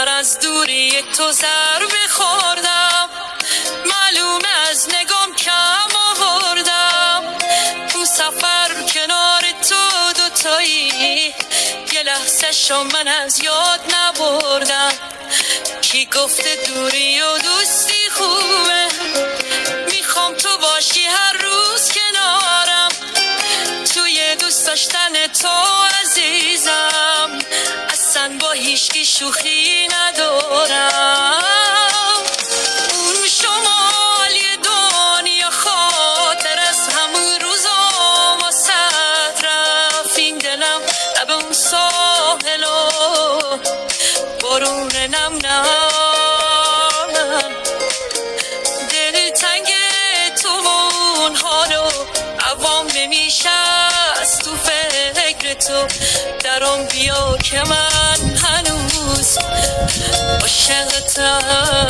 من از دوری تو ضربه خوردم، معلوم از نگام کم آوردم. تو سفر کنار تو دوتایی، یه لحظه شو من از یاد نبردم. کی گفته دوری و دوستی خوبه، میخوام تو باشی هر روز کنارم. توی دوست داشتن تو عزیزم، اصلا با هیچکی شوخی ندارم. اون شمالی دنیا خاطر از همون روزا ما سد رفت این دلم لب اون ساحل و بارون نم نم. دل تنگ تو و اون حالو عوام نمیشه از تو فکر تو. درام بیا که من هنوز عاشقتم.